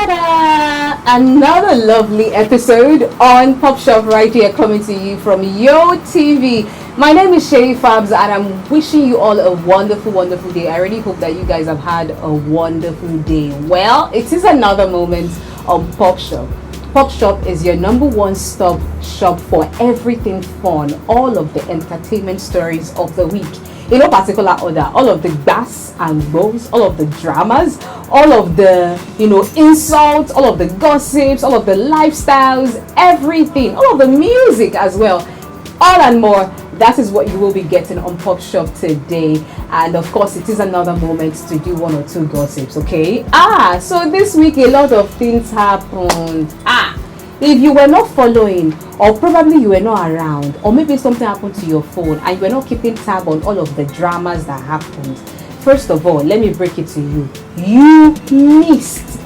Ta-da! Another lovely episode on PopShop right here, coming to you from Yo TV. My name is Shay Fabs and I'm wishing you all a wonderful, wonderful day. I really hope that you guys have had a wonderful day. Well, it is another moment on PopShop. PopShop is your number one stop shop for everything fun, all of the entertainment stories of the week. In no particular order, all of the gas and woes, all of the dramas, all of the, insults, all of the gossips, all of the lifestyles, everything, all of the music as well, all and more. That is what you will be getting on PopShop today. And of course, it is another moment to do one or two gossips, okay? So this week a lot of things happened. If you were not following, or probably you were not around, or maybe something happened to your phone and you were not keeping tab on all of the dramas that happened, first of all, let me break it to you. You missed.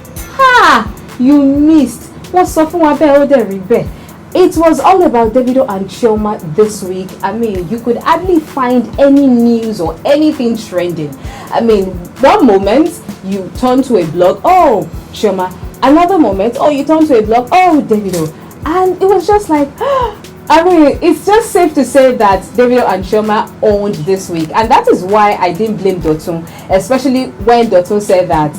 You missed. What's up? It was all about Davido and Chioma this week. I mean, you could hardly find any news or anything trending. I mean, one moment you turn to a blog, oh, Chioma. Another moment, oh, you turn to a blog, oh, Davido. And it was just like, I mean, it's just safe to say that Davido and Chioma owned this week. And that is why I didn't blame Dotun, especially when Dotun said that,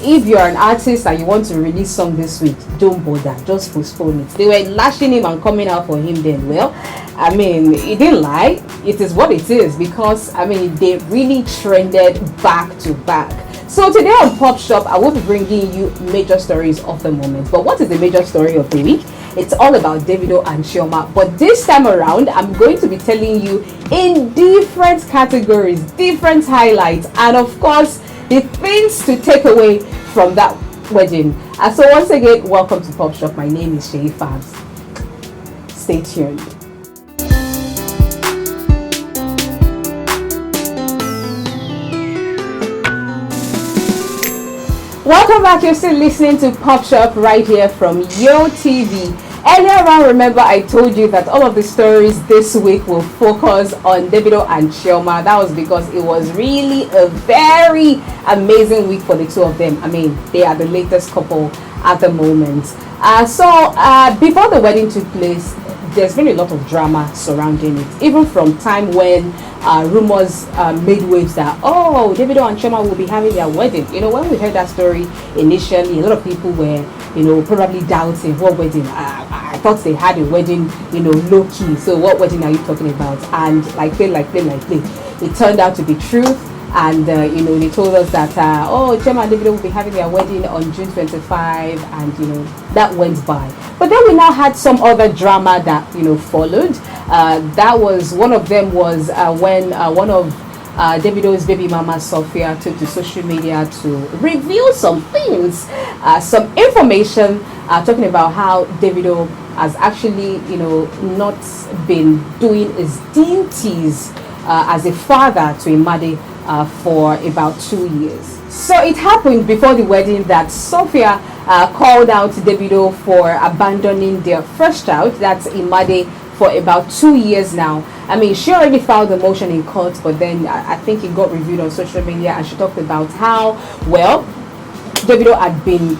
if you're an artist and you want to release song this week, don't bother, just postpone it. They were lashing him and coming out for him then. Well, I mean, he didn't lie. It is what it is because, I mean, they really trended back to back. So today on PopShop, I will be bringing you major stories of the moment. But what is the major story of the week? It's all about Davido and Chioma. But this time around, I'm going to be telling you in different categories, different highlights, and of course, the things to take away from that wedding. And so once again, welcome to PopShop. My name is Shay Fabs. Stay tuned. Welcome back. You're still listening to PopShop right here from Yo TV. Earlier on, remember I told you that all of the stories this week will focus on Davido and Chioma. That was because it was really a very amazing week for the two of them. I mean, they are the latest couple at the moment. So before the wedding took place, there's been a lot of drama surrounding it, even from time when rumors made waves that, oh, Davido and Chioma will be having their wedding. When we heard that story initially, a lot of people were, probably doubting what wedding. I thought they had a wedding, low key. So what wedding are you talking about? And like play. It turned out to be true. And they told us that Chioma and Davido will be having their wedding on June 25, and that went by. But then we now had some other drama that followed. That was one of them was when one of Davido's baby mama Sophia took to social media to reveal some things, some information talking about how Davido has actually not been doing his duties as a father to Imade for about 2 years. So it happened before the wedding that Sophia called out Davido for abandoning their first child, that's Imade, for about 2 years now. I mean, she already filed a motion in court, but then I think it got reviewed on social media, and she talked about how, well, Davido had been,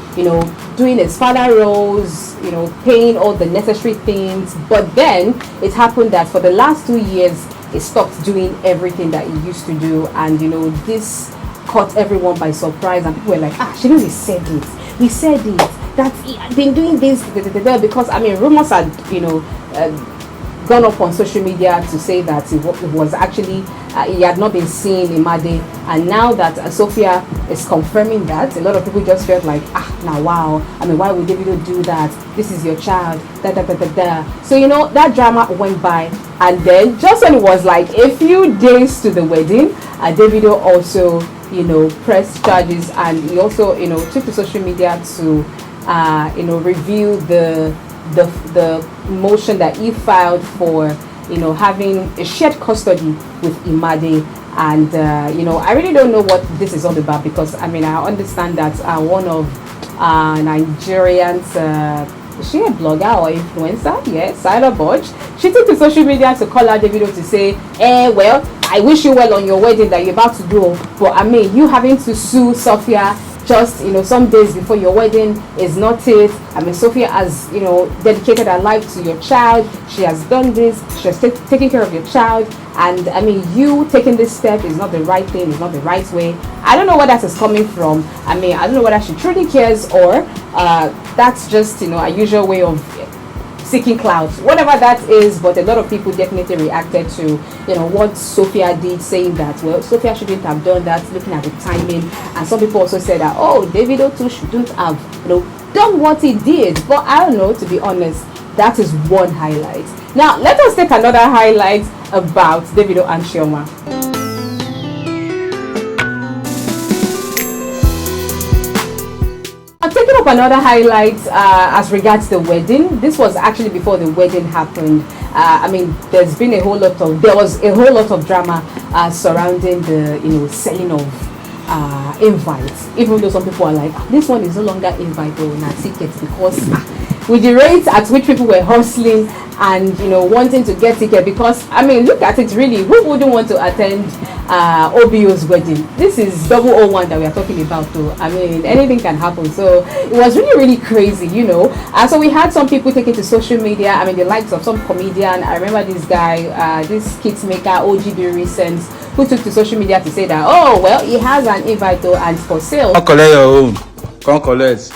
doing his father roles, paying all the necessary things, but then it happened that for the last 2 years, he stopped doing everything that he used to do, and this caught everyone by surprise, and people were like, she we said it, that he had been doing this, because I mean, rumors had, gone up on social media to say that it was actually he had not been seeing Imade, and now that Sophia is confirming that, a lot of people just felt like, now wow, I mean, why would Davido do that? This is your child, So that drama went by, and then just when it was like a few days to the wedding, Davido also pressed charges, and he also took to social media to review the motion that he filed for having a shared custody with Imade. And I really don't know what this is all about, because I mean, I understand that one of Nigerians, is she a blogger or influencer? Yes, Siler Bodge. She took to social media to call out Davido to say, well, I wish you well on your wedding that you're about to do. But I mean, you having to sue Sophia just some days before your wedding is not it. I mean, Sophia has dedicated her life to your child. She has done this. She has taken care of your child, and I mean, you taking this step is not the right thing. It's not the right way. I don't know where that is coming from. I mean, I don't know whether she truly cares or that's just a usual way of seeking clout, whatever that is. But a lot of people definitely reacted to what Sophia did, saying that, well, Sophia shouldn't have done that, looking at the timing. And some people also said that, oh, Davido too shouldn't have done what he did. But I don't know, to be honest, that is one highlight. Now let us take another highlight about Davido and Chioma. I'm taking up another highlight as regards the wedding. This was actually before the wedding happened. I mean, there was a whole lot of drama surrounding the selling of invites. Even though some people are like, this one is no longer invite or not tickets, because with the rates at which people were hustling and wanting to get tickets, because I mean, look at it really, who wouldn't want to attend OBO's wedding? This is 001 that we are talking about, though. I mean, anything can happen. So it was really crazy, and so we had some people taking to social media. I mean, the likes of some comedian. I remember this guy, this kids maker OGB Recent, who took to social media to say that, oh well, he has an invite though and it's for sale. Come collect your own. Come collect.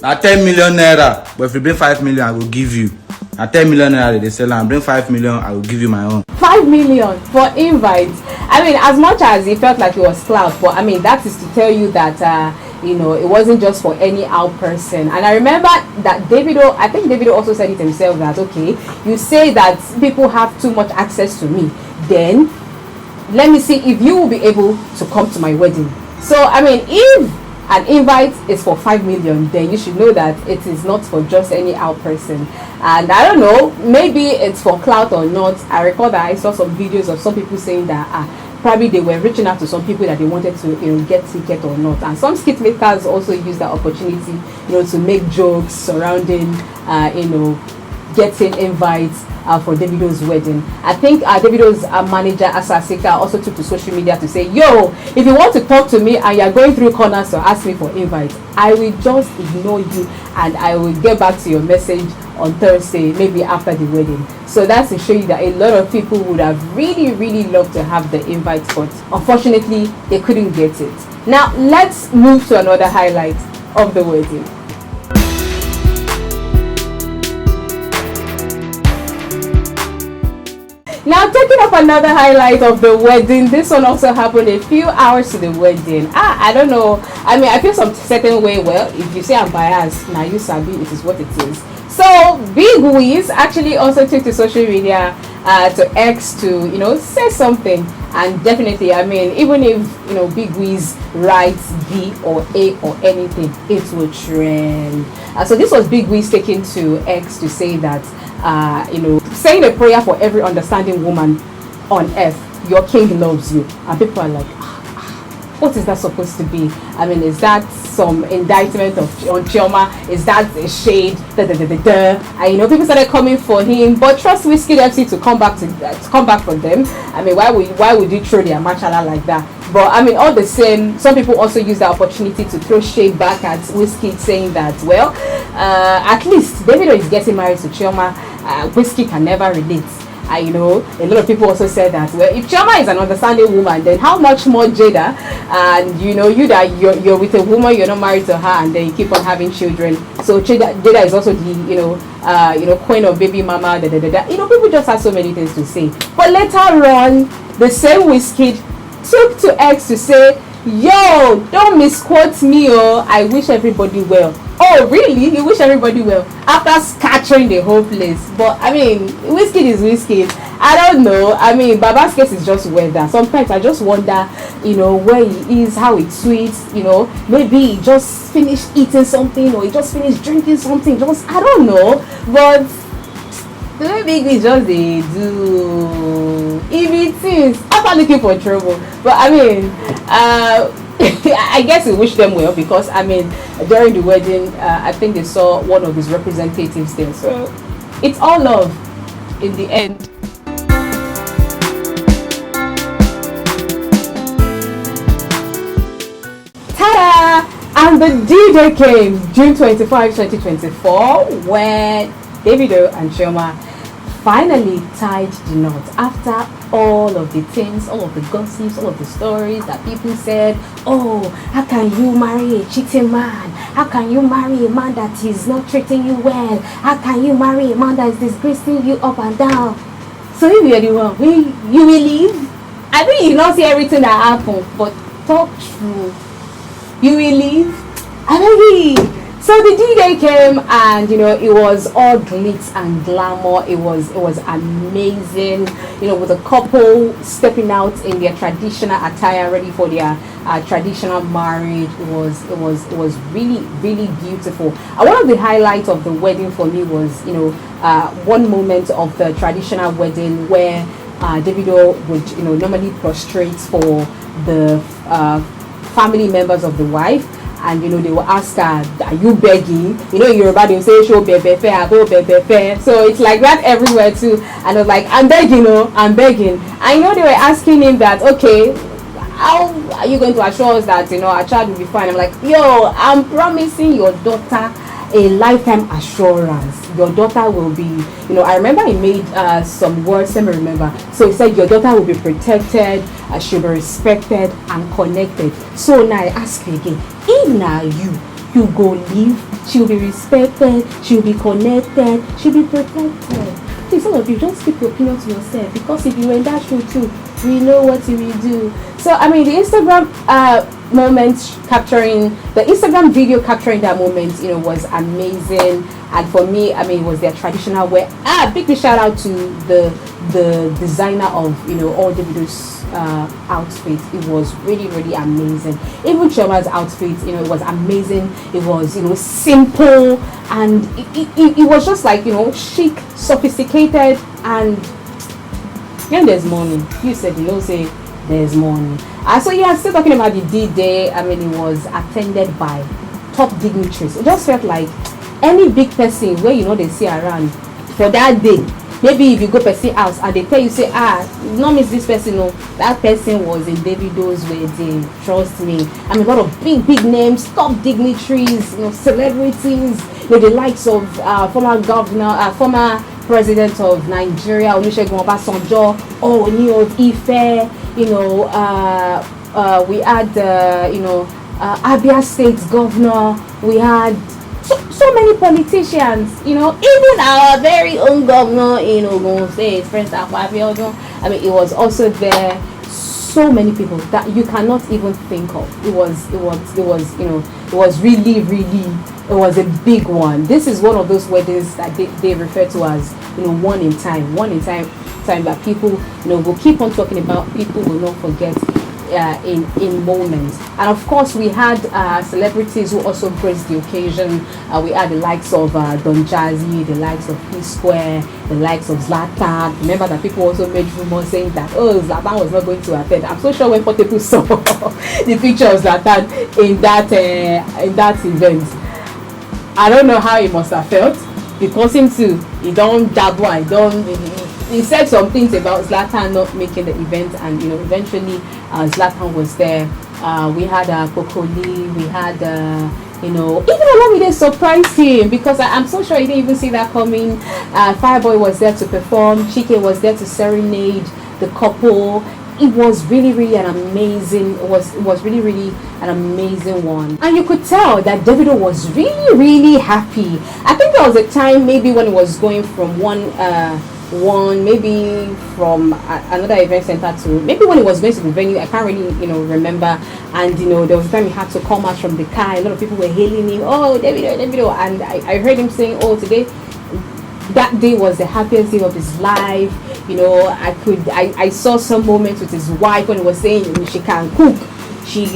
Now 10 million naira, but if you bring 5 million, I will give you. Now 10 million naira they sell, and bring 5 million, I will give you my own. 5 million for invites. I mean, as much as it felt like it was clout, but I mean, that is to tell you that it wasn't just for any out person. And I remember that I think Davido also said it himself, that okay, you say that people have too much access to me, then let me see if you will be able to come to my wedding. So I mean, if an invite is for 5 million, then you should know that it is not for just any out person. And I don't know, maybe it's for clout or not. I recall that I saw some videos of some people saying that probably they were reaching out to some people that they wanted to get ticket or not. And some skit makers also use that opportunity to make jokes surrounding getting invites for Davido's wedding. I think Davido's manager Asasika also took to social media to say, yo, if you want to talk to me and you're going through corners to ask me for invites, I will just ignore you and I will get back to your message on Thursday, maybe after the wedding. So that's to show you that a lot of people would have really loved to have the invites, but unfortunately they couldn't get it. Now let's move to another highlight of the wedding. Now taking up another highlight of the wedding, this one also happened a few hours to the wedding. I don't know, I mean, I feel some certain way. Well, if you say I'm biased, now you sabi, it is what it is. So Big Wiz actually also took to social media to X to say something. And definitely, I mean, even if Big Wiz writes B or A or anything, it will trend. So this was Big Wiz taking to X to say that saying a prayer for every understanding woman on earth, your king loves you. And people are like, what is that supposed to be? I mean, is that some indictment on Chioma? Is that a shade? And people started coming for him, but trust Wizkid FC to come back for them. I mean, why would you throw their machala like that? But I mean, all the same, some people also use the opportunity to throw shade back at Wizkid, saying that, well, at least Davido is getting married to Chioma. Wizkid can never relate. A lot of people also said that, well, if Chioma is an understanding woman, then how much more Jada? And you're with a woman, you're not married to her, and then you keep on having children. So Jada is also the queen of baby mama. People just have so many things to say. But later on, the same Wizkid took to X to say, yo, don't misquote me, I wish everybody well. Oh really? You wish everybody well after scattering the whole place? But I mean, Wizkid is Wizkid. I don't know. I mean, Baba's case is just weather. Sometimes I just wonder, where he is, how he tweets. Maybe he just finished eating something, or he just finished drinking something. I don't know. But the way Big is just they do, if it is, I'm not looking for trouble. But I mean, I guess we wish them well, because I mean, during the wedding, I think they saw one of his representatives there. So it's all love in the end. And the D-Day came, June 25, 2024, when Davido and Chioma finally tied the knot after all of the things, all of the gossips, all of the stories that people said, oh, how can you marry a cheating man? How can you marry a man that is not treating you well? How can you marry a man that is disgracing you up and down? So if you're the one, you will leave? I mean, you don't see everything that happened, but talk true. You will leave? I mean, so the D-Day came, and it was all glitz and glamour. It was amazing, with a couple stepping out in their traditional attire, ready for their traditional marriage. It was really, really beautiful. And one of the highlights of the wedding for me was one moment of the traditional wedding where Davido would normally prostrate for the family members of the wife. And they will ask her, are you begging? In Yoruba they will say, show bebe fe, I go bebe fe. So it's like that everywhere too. And I was like, I'm begging, I'm begging. And they were asking him that, okay, how are you going to assure us that our child will be fine? I'm like, yo, I'm promising your daughter a lifetime assurance. Your daughter will be, I remember he made some words, let me remember. So he said, your daughter will be protected, she'll be respected and connected. So now I ask you again, if now you go live, she'll be respected, she'll be connected, she'll be protected. Please, some of you, just keep your opinion to yourself, because if you were in that show too, we know what you will do. So I mean, the Instagram the Instagram video capturing that moment, was amazing. And for me, I mean, it was their traditional wear. Big shout out to the designer of all Davido's outfits. It was really, really amazing. Even Chioma's outfit, it was amazing. It was simple, and it was just like chic, sophisticated, and when there's money, you said say there's money. So yeah, still talking about the D-Day. I mean, it was attended by top dignitaries. It just felt like any big person where they see around for that day. Maybe if you go person house and they tell you, say, not miss this person, no, that person was in Davido's wedding. Trust me. I mean, a lot of big names, top dignitaries, celebrities, the likes of former governor, former president of Nigeria, Olusegun Obasanjo, Ooni of Ife. We had Abia State governor. We had so many politicians, even our very own governor in Ogun State, Prince Akpabio. I mean, it was also there. So many people that you cannot even think of. It was really, really, it was a big one. This is one of those weddings that they refer to as one in time that people will keep on talking about. People will not forget in moments. And of course, we had celebrities who also graced the occasion. We had the likes of Don Jazzy, the likes of P Square, the likes of Zlatan. Remember that people also made rumors saying that Zlatan was not going to attend. I'm so sure when people saw the picture of Zlatan in that event, I don't know how he must have felt, because him too, he don't dabble, he said some things about Zlatan not making the event, and eventually Zlatan was there. We had Kokoli, we had even Olamide surprised him, because I'm so sure he didn't even see that coming. Fireboy was there to perform, Chike was there to serenade the couple. It was really, really an amazing. It was really, really an amazing one, and you could tell that Davido was really, really happy. I think there was a time maybe when he was going from one maybe from another event center to maybe when he was going to the venue. I can't really remember. And there was a time he had to come out from the car. A lot of people were hailing him. Oh, Davido, and I heard him saying, oh, today, that day was the happiest day of his life. I saw some moments with his wife when he was saying she can cook, she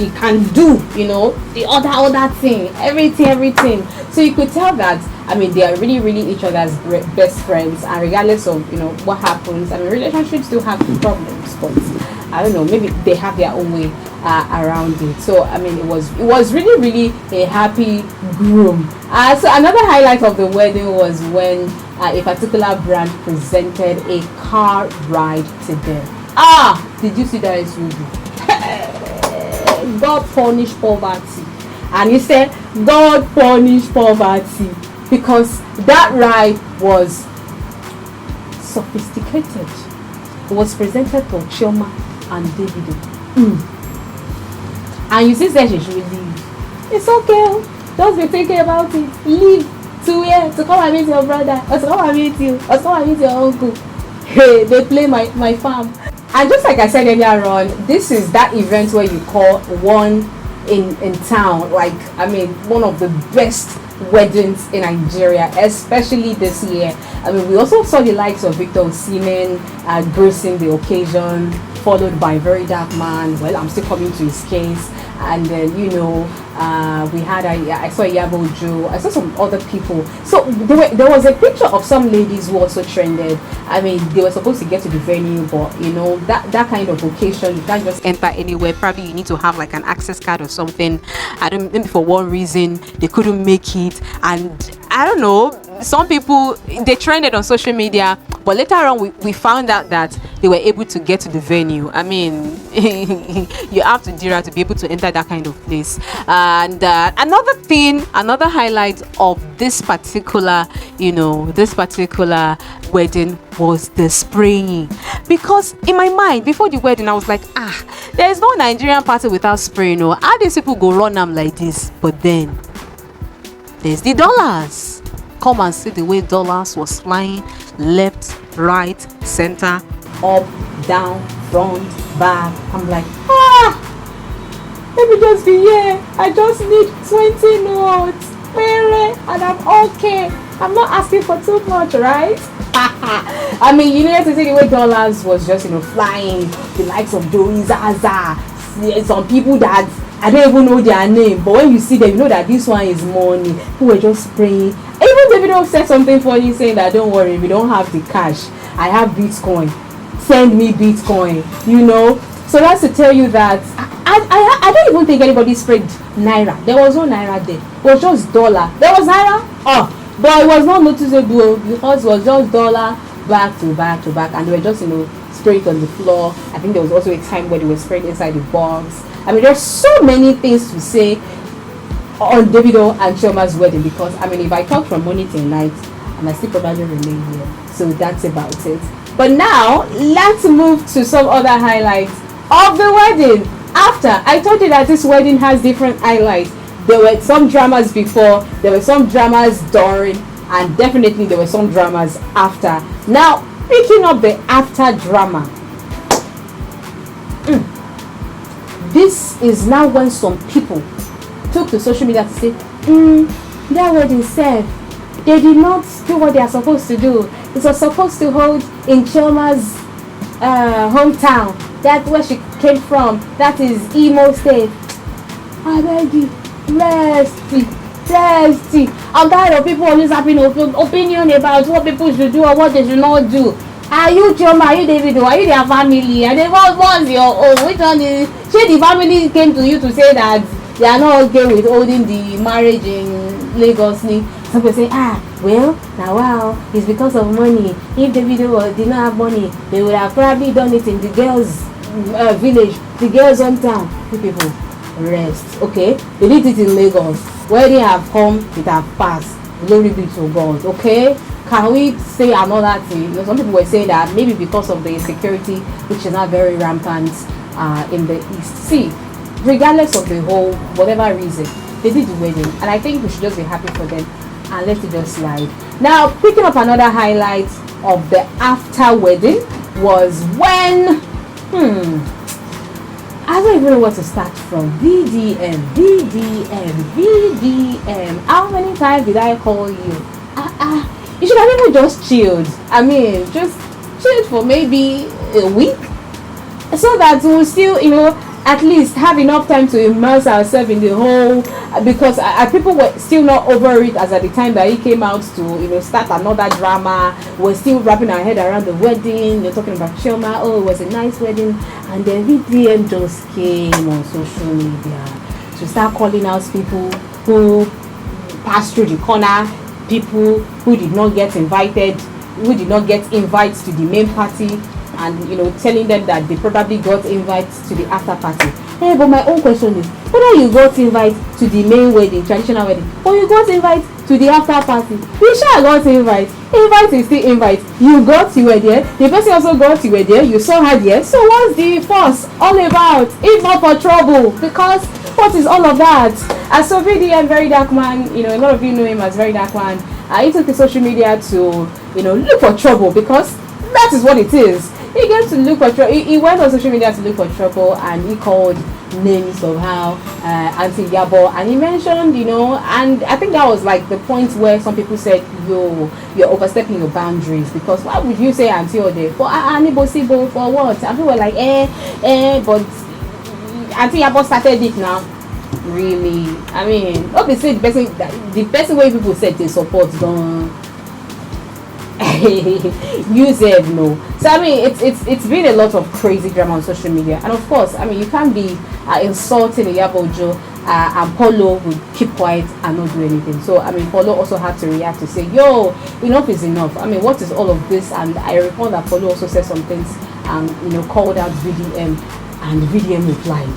can do the other thing, everything. So you could tell that, I mean, they are really, really each other's best friends, and regardless of what happens, I mean, relationships do have problems, but I don't know, maybe they have their own way around it. So I mean, it was really, really a happy groom. So another highlight of the wedding was when a particular brand presented a car ride to them. Did you see that? God punish poverty. And he said, God punish poverty, because that ride was sophisticated. It was presented for Chioma and Davido. And you see, said she should leave. It's okay. Just be thinking about it. Leave to where? To come and meet your brother, or to come and meet you, or to come and meet your uncle. Hey, they play my farm. And just like I said earlier on, this is that event where you call one in town, like, I mean, one of the best weddings in Nigeria, especially this year. I mean, we also saw the likes of Victor Osimhen gracing the occasion, followed by Very Dark Man. Well, I'm still coming to his case. And then, you know, we had, I saw Yabo Joe, I saw some other people. So there was a picture of some ladies who also trended. I mean, they were supposed to get to the venue, but, you know, that kind of occasion, you can't just enter anywhere. Probably you need to have like an access card or something. I don't, maybe for one reason they couldn't make it. And I don't know, some people, they trended on social media, but later on we found out that they were able to get to the venue. I mean, you have to do that to be able to enter that kind of place. And another highlight of this particular, you know, this particular wedding was the spraying. Because in my mind, before the wedding, I was like, there is no Nigerian party without spraying. No, how these people go run them like this? But then there's the dollars. Come and see the way dollars was flying left, right, center, up, down, front, back. I'm like, let me just be here. I just need 20 notes, and I'm okay. I'm not asking for too much, right? I mean, you know, to see the way dollars was just, you know, flying. The likes of Joey Zaza, some people that I don't even know their name, but when you see them, you know that this one is money. Who were just spraying. Even Davido said something funny, saying that don't worry, we don't have the cash. I have Bitcoin. Send me Bitcoin. You know. So that's to tell you that I don't even think anybody sprayed naira. There was no naira there. It was just dollar. There was naira. But it was not noticeable because it was just dollar back to back to back, and they were just, you know, sprayed on the floor. I think there was also a time where they were sprayed inside the box. I mean, there's so many things to say on Davido and Chioma's wedding, because I mean, if I talk from morning till night, I might still probably remain here. So that's about it. But now let's move to some other highlights of the wedding. After I told you that this wedding has different highlights, there were some dramas before, there were some dramas during, and definitely there were some dramas after. Now, picking up the after drama. This is now when some people took to social media to say, their wedding said they did not do what they are supposed to do. It was supposed to hold in Chioma's hometown. That's where she came from. That is Imo State. I beg you, thirsty. I'm tired of people always having opinion about what people should do or what they should not do. Are you Chioma? Are you Davido? Are you their family? And then what's your own? Which one is? Say the family came to you to say that they are not okay with holding the marriage in Lagos. Some people say, well, now wow, it's because of money. If Davido did not have money, they would have probably done it in the girls' village, the girls' hometown. You people, rest, okay? They did it in Lagos. Where they have come, it have passed. Glory be to God, okay? Can we say another thing? You know, some people were saying that maybe because of the insecurity, which is not very rampant in the East. See, regardless of the whole, whatever reason, they did the wedding. And I think we should just be happy for them and let it just slide. Now, picking up another highlight of the after wedding was when, I don't even know where to start from. VDM. How many times did I call you? You should have even just chilled. I mean, just chilled for maybe a week, so that we'll still, you know, at least have enough time to immerse ourselves in the whole, because people were still not over it as at the time that he came out to, you know, start another drama. We're still wrapping our head around the wedding. They're talking about Chioma. Oh, it was a nice wedding. And then VDM just came on social media to start calling out people who passed through the corner, people who did not get invited, who did not get invites to the main party, and, you know, telling them that they probably got invites to the after party. Hey, but my own question is, whether you got invite to the main wedding, traditional wedding, or you got invite to the after party, you sure got invite. Invite is still invite. You got, you were there. The person also got, you were there. You saw her there. So what's the fuss all about? If not for trouble, because what is all of that? As so VDM, Very Dark Man, a lot of you know him as Very Dark Man. He took the social media to, look for trouble, because that is what it is. He gets to look for trouble. He went on social media to look for trouble, and he called names of how Auntie Yabo, and he mentioned, and I think that was like the point where some people said, you're overstepping your boundaries, because why would you say Auntie Ode for Anibosibo for what? And people were like, but Auntie Yabo started it now. Really? I mean, obviously the person where people said they support don't use it, no. So I mean, it's been a lot of crazy drama on social media, and of course, I mean, you can't be insulting Iyabojo and Polo would keep quiet and not do anything. So I mean, Polo also had to react to say, yo, enough is enough. I mean, what is all of this? And I recall that Polo also said some things and called out VDM, and VDM replied,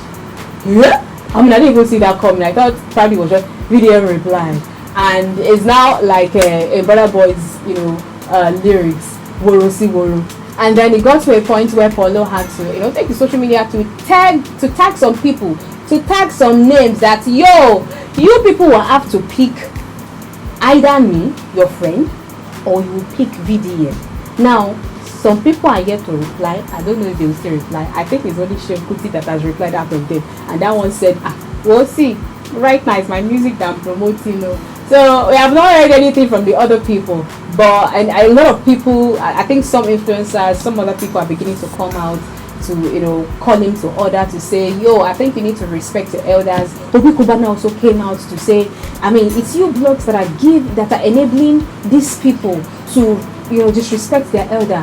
yeah. I mean, I didn't even see that coming. I thought probably it was just VDM replied, and it's now like a Brother Boy's lyrics, woro si woro. And then it got to a point where Polo had to take the social media to tag some people, to tag some names that you people will have to pick either me, your friend, or you pick VDM. Now some people are yet to reply. I don't know if they will still reply. I think it's only Chef Kuti that has replied out of them, and that one said, we'll see. Right now it's my music that I'm promoting. So we have not heard anything from the other people, but and a lot of people, I think some influencers, some other people are beginning to come out to call him to order, to say, I think you need to respect the elders. Obi Kubana also came out to say, I mean, it's you blogs that are enabling these people to disrespect their elder.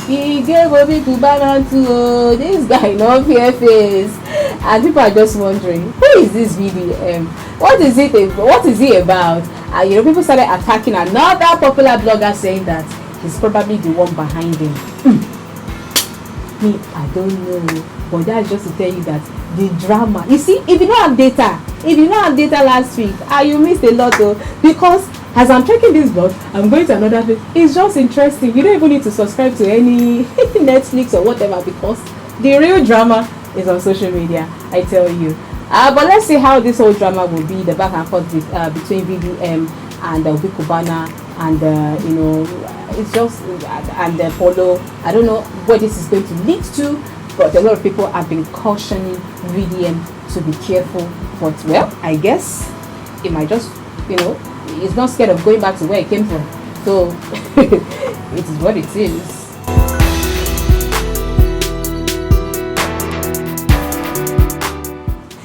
He gave Obi Kubana to this guy, no fear face. And people are just wondering, who is this VDM? What is he about? People started attacking another popular blogger, saying that he's probably the one behind him. Me, I don't know, but that's just to tell you that the drama. You see, if you don't have data last week, you missed a lot though, because as I'm checking this blog, I'm going to another page. It's just interesting. You don't even need to subscribe to any Netflix or whatever, because the real drama is on social media, I tell you. But let's see how this whole drama will be, the back and forth between VDM and Obi Kubana, and it's just and Polo. I don't know what this is going to lead to, but a lot of people have been cautioning VDM to be careful. But well, I guess it might just he's not scared of going back to where he came from. So it is what it is.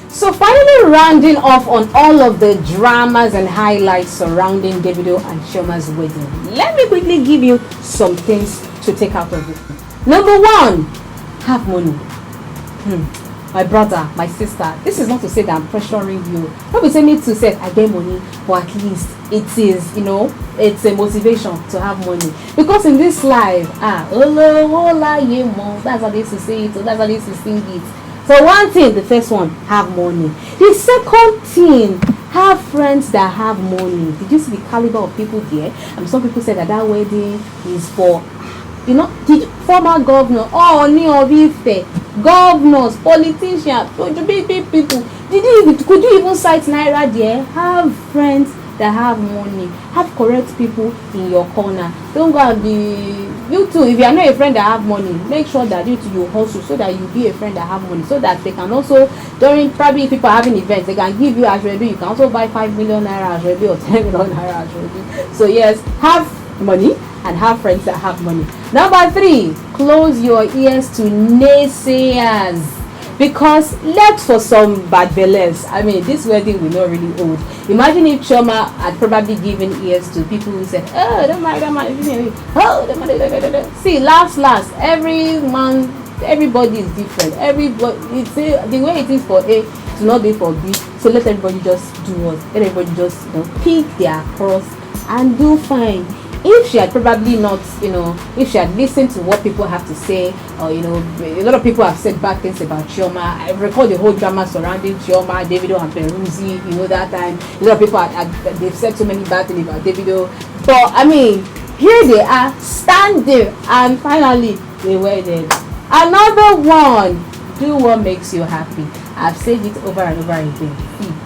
So finally, rounding off on all of the dramas and highlights surrounding Davido and Chioma's wedding, let me quickly give you some things to take out of it. Number one, have money. My brother, my sister, this is not to say that I'm pressuring you. Not be saying me to say I get money, but at least it is, it's a motivation to have money. Because in this life, that's how they used to say it, so that's how they used to sing it. So one thing, the first one, have money. The second thing, have friends that have money. Did you see the caliber of people there? Some people said that wedding is for, former governor, governors, politicians, people. Could you even cite Naira there? Have friends that have money. Have correct people in your corner. Don't go and be. You too, if you are not a friend that have money, make sure that you hustle so that you be a friend that have money, so that they can also, during probably if people are having events, they can give you Ashwebi. You can also buy 5 million naira Ashwebi or 10 million naira Ashwebi. So yes, have money and have friends that have money. Number 3, close your ears to naysayers. Because left for some bad belles, I mean, this wedding will not really hold. Imagine if Chioma had probably given ears to people who said, don't marry, don't marry. See, last, everybody is different. It's the way it is for A to not be for B. So let everybody just do what? Let everybody just pick their cross and do fine. if she had probably not, if she had listened to what people have to say, or a lot of people have said bad things about Chioma. I recall the whole drama surrounding Chioma, Davido and Peruzzi. That time a lot of people they've said so many bad things about Davido. But I mean, here they are standing, and finally they were there. Another one. Do what makes you happy. I've said it over and over again.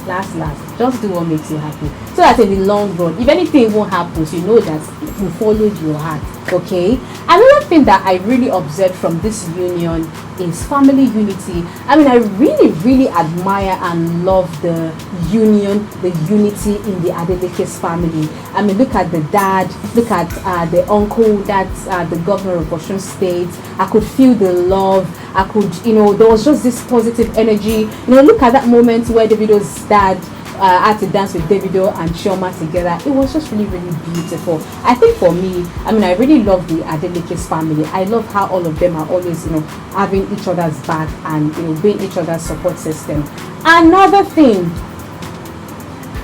Last, just do what makes you happy. So that in the long run, if anything won't happen, you know that you followed your heart. Okay. Another thing that I really observed from this union is family unity. I mean, I really admire and love the union, the unity in the Adelekes family. I mean, look at the dad, look at the uncle, that's the governor of Osun State. I could feel the love. I could, there was just this positive energy. Look at that moment where Davido's dad had to dance with Davido and Chioma together. It was just really beautiful. I think for me, I mean, I really love the Adelekes family. I love how all of them are always, having each other's back and, being each other's support system. Another thing,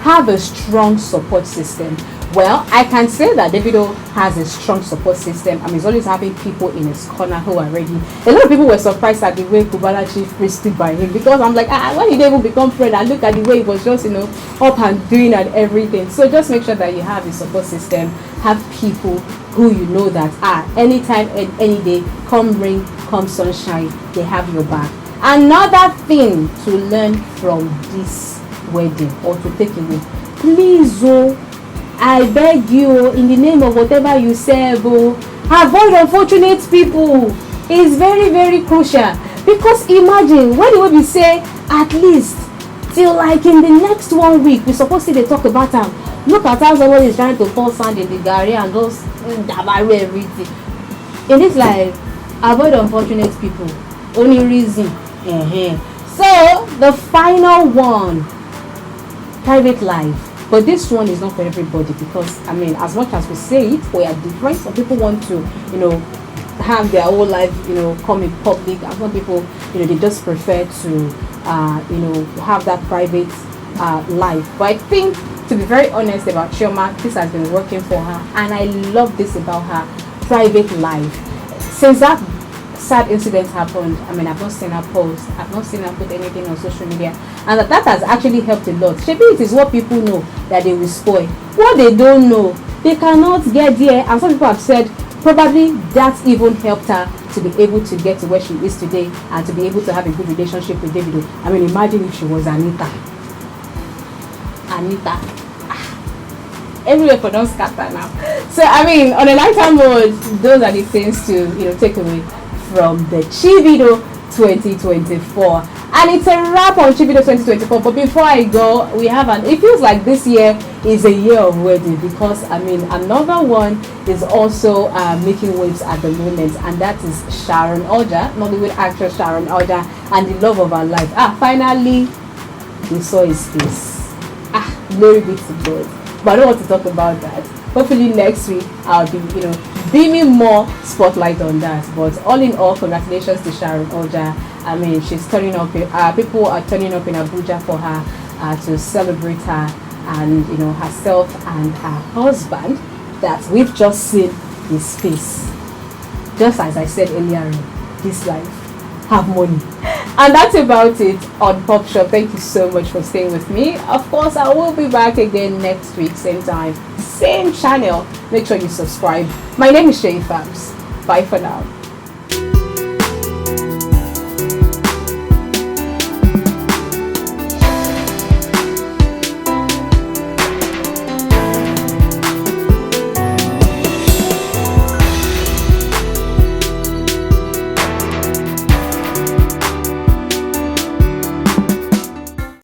have a strong support system. Well, I can say that Davido has a strong support system. I mean, he's always having people in his corner who are ready. A lot of people were surprised at the way Kubala Chief stood by him, because I'm like, when did they even become friends? And look at the way he was just, up and doing and everything. So just make sure that you have a support system. Have people who that anytime and any day, come rain, come sunshine, they have your back. Another thing to learn from this wedding or to take away, please, I beg you, in the name of whatever you serve, avoid unfortunate people. It's very crucial, because imagine when we say at least till like in the next 1 week we're supposed to talk about them. Look at how someone is trying to pour sand in the gari and just everything. In this life, avoid unfortunate people. Only reason. So the final one, private life. But this one is not for everybody, because I mean, as much as we say it, we are different. Some people want to, have their whole life, come in public, and some people, they just prefer to, have that private life. But I think, to be very honest about Chioma, this has been working for her, and I love this about her private life. Since that sad incident happened, I mean, I've not seen her post, I've not seen her put anything on social media, and that has actually helped a lot. Maybe it is what people know that they will spoil. What they don't know, they cannot get there, and some people have said probably that even helped her to be able to get to where she is today and to be able to have a good relationship with Davido. I mean, imagine if she was Anita. Everywhere for don't scatter now. So I mean, on a lighter mode, those are the things to take away from the Chivido 2024. And it's a wrap on Chivido 2024. But before I go, we have it feels like this year is a year of wedding, because I mean, another one is also making waves at the moment, and that is Sharon Oja, Nollywood actress Sharon Oja, and the love of her life. Finally we saw his face. Glory be to God. But I don't want to talk about that. Hopefully next week I'll be beaming more spotlight on that. But all in all, congratulations to Sharon Oja. I mean, she's turning up. People are turning up in Abuja for her to celebrate her, and herself and her husband, that we've just seen his face. Just as I said earlier, this life have money. And that's about it on PopShop. Thank you so much for staying with me. Of course, I will be back again next week, same time, same channel. Make sure you subscribe. My name is Feuds. Bye for now.